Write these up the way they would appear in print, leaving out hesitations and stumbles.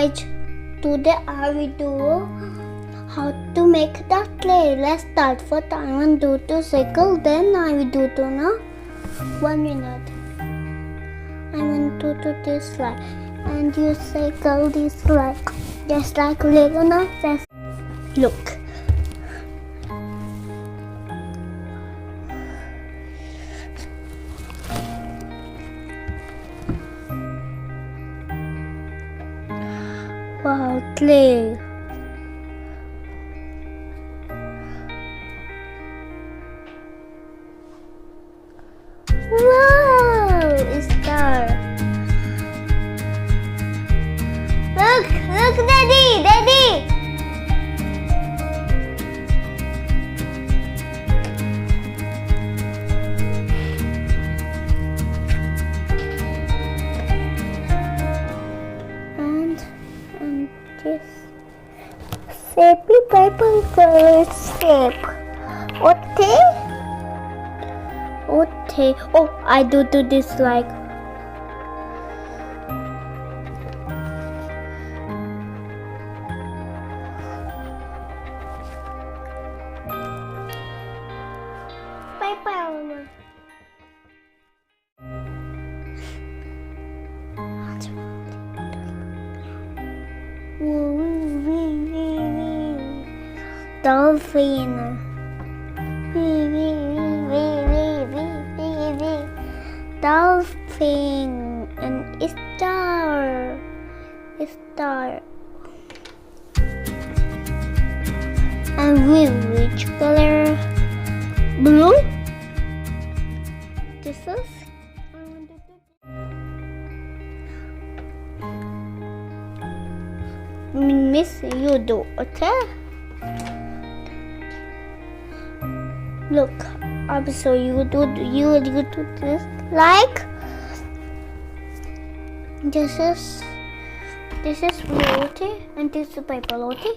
guys, today I will do how to make the clay. Let's start. First I will do to circle, then I will do to now 1 minute. I want to do this like, and you circle this like, just like Lego now. Just look. Wow, clay. Wow, it's star. Look, Daddy. And this shapely paper shape. Okay. Oh, I do this like. Paper. Dolphin. Dolphin and star. And which color? Blue. This is. Miss, you do, okay? Look, so you do this like this is roti and this is paper roti.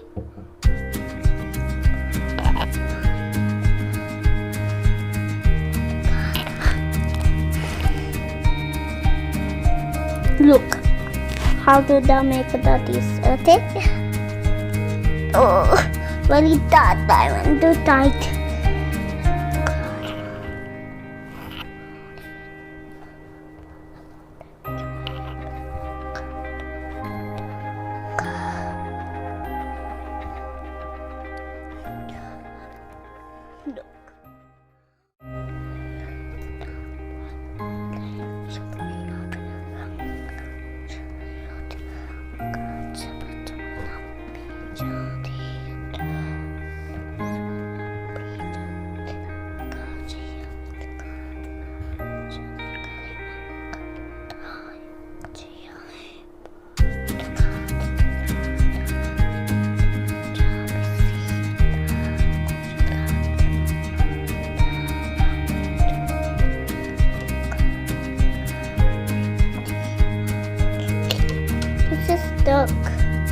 Look how do they make this, okay? Oh, very tight. I want to tight.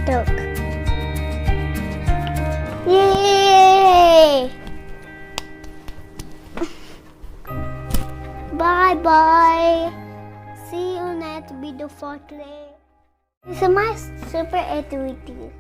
Duck. Yay! Bye. See you next video for today. This is my super activity.